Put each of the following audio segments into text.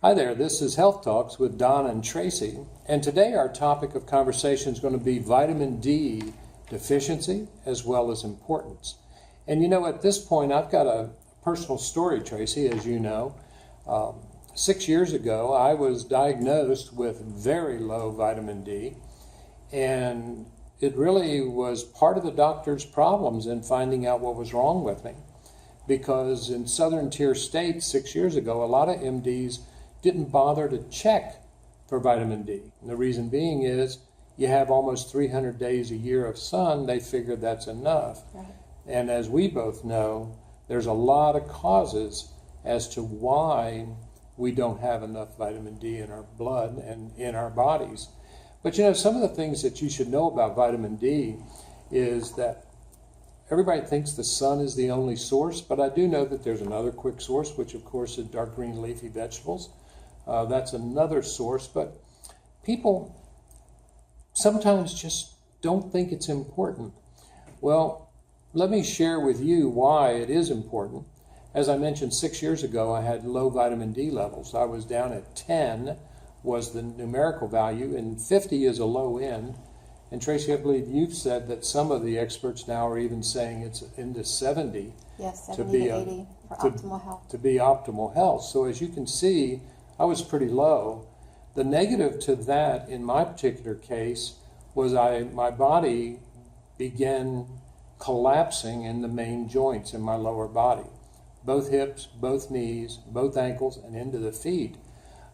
Hi there, this is Health Talks with Don and Tracy, and today our topic of conversation is going to be vitamin D deficiency as well as importance. And you know, at this point, I've got a personal story, Tracy, as you know. 6 years ago, I was diagnosed with very low vitamin D, and it really was part of the doctor's problems in finding out what was wrong with me. Because in southern tier states 6 years ago, a lot of MDs didn't bother to check for vitamin D. And the reason being is you have almost 300 days a year of sun, they figured that's enough. Right. And as we both know, there's a lot of causes as to why we don't have enough vitamin D in our blood and in our bodies. But you know, some of the things that you should know about vitamin D is that everybody thinks the sun is the only source, but I do know that there's another quick source, which of course is dark green leafy vegetables. That's another source, but people sometimes just don't think it's important. Well, let me share with you why it is important. As I mentioned, 6 years ago, I had low vitamin D levels. I was down at 10 was the numerical value, and 50 is a low end. And Tracy, I believe you've said that some of the experts now are even saying it's into 70. Yes, 70 to 80 for optimal health. To be optimal health. So as you can see, I was pretty low. The negative to that in my particular case was my body began collapsing in the main joints in my lower body. Both hips, both knees, both ankles, and into the feet.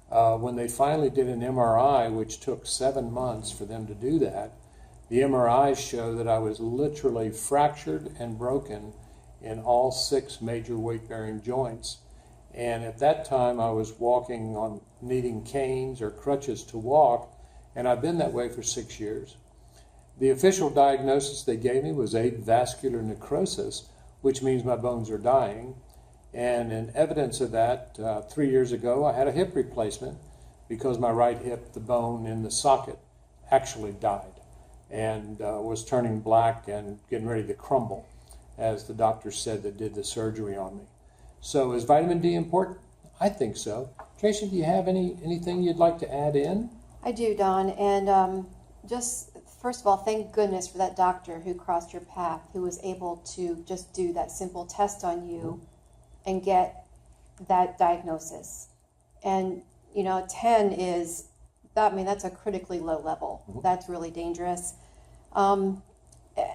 When they finally did an MRI, which took 7 months for them to do that, the MRIs show that I was literally fractured and broken in all 6 major weight-bearing joints. And at that time, I was walking on needing canes or crutches to walk, and I've been that way for 6 years. The official diagnosis they gave me was avascular necrosis, which means my bones are dying. And in evidence of that, 3 years ago, I had a hip replacement because my right hip, the bone in the socket, actually died and was turning black and getting ready to crumble, as the doctor said that did the surgery on me. So is vitamin D important? I think so. Tracy, do you have anything you'd like to add in? I do, Don. And just first of all, thank goodness for that doctor who crossed your path, who was able to just do that simple test on you and get that diagnosis. And, you know, 10 is, that's a critically low level. Mm-hmm. That's really dangerous.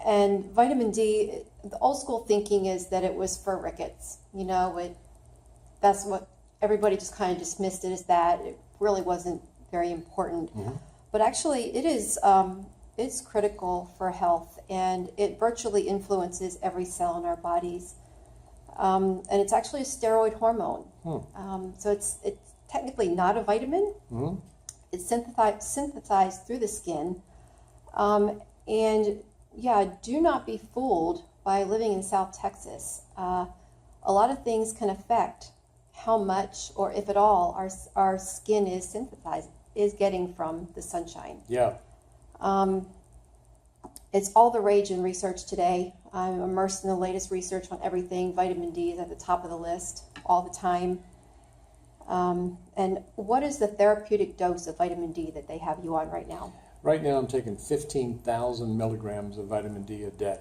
And vitamin D, the old school thinking is that it was for rickets. You know, that's what everybody just kind of dismissed it as that. It really wasn't very important. Mm-hmm. But actually it is, it's critical for health, and it virtually influences every cell in our bodies. And it's actually a steroid hormone. So it's technically not a vitamin. Mm-hmm. It's synthesized through the skin. And yeah, do not be fooled by living in South Texas. A lot of things can affect how much, or if at all, our skin is getting from the sunshine. Yeah. It's all the rage in research today. I'm immersed in the latest research on everything. Vitamin D is at the top of the list all the time. And what is the therapeutic dose of vitamin D that they have you on right now? Right now I'm taking 15,000 milligrams of vitamin D a day.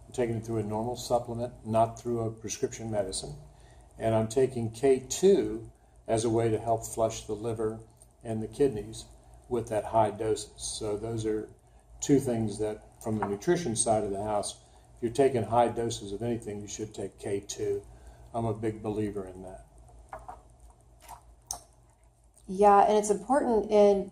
I'm taking it through a normal supplement, not through a prescription medicine. And I'm taking K2 as a way to help flush the liver and the kidneys with that high doses. So those are two things that, from the nutrition side of the house, if you're taking high doses of anything, you should take K2. I'm a big believer in that. Yeah, and it's important, and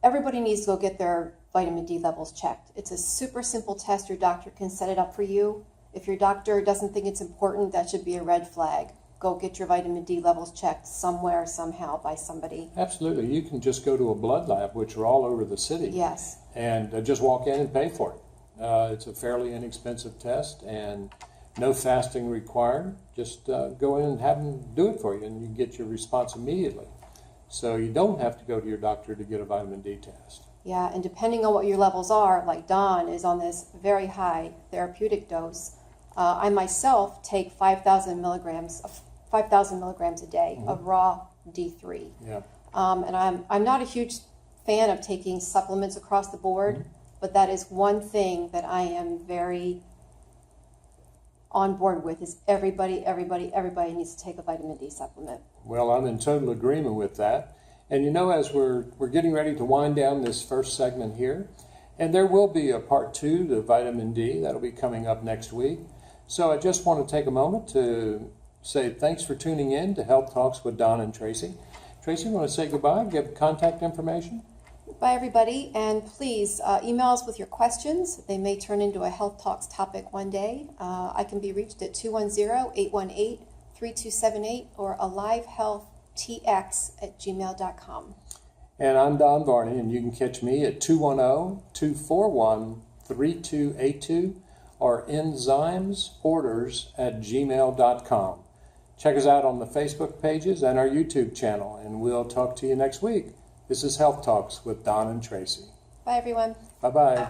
everybody needs to go get their vitamin D levels checked. It's a super simple test. Your doctor can set it up for you. If your doctor doesn't think it's important, that should be a red flag. Go get your vitamin D levels checked somewhere, somehow, by somebody. Absolutely. You can just go to a blood lab, which are all over the city. Yes. And just walk in and pay for it. It's a fairly inexpensive test, and no fasting required. Just go in and have them do it for you, and you get your response immediately. So you don't have to go to your doctor to get a vitamin D test. Yeah, and depending on what your levels are, like Don is on this very high therapeutic dose. I myself take 5,000 milligrams a day of raw D3. Yeah. And I'm not a huge fan of taking supplements across the board, but that is one thing that I am very on board with is everybody needs to take a vitamin D supplement. Well, I'm in total agreement with that. And you know, as we're getting ready to wind down this first segment here, and there will be a part 2 to vitamin D that'll be coming up next week. So I just want to take a moment to say thanks for tuning in to Health Talks with Don and Tracy. Tracy, you want to say goodbye, give contact information? Bye, everybody, and please email us with your questions. They may turn into a Health Talks topic one day. I can be reached at 210-818-3278 or alivehealthtx@gmail.com. And I'm Don Varney, and you can catch me at 210-241-3282 or enzymesorders@gmail.com. Check us out on the Facebook pages and our YouTube channel, and we'll talk to you next week. This is Health Talks with Don and Tracy. Bye, everyone. Bye-bye.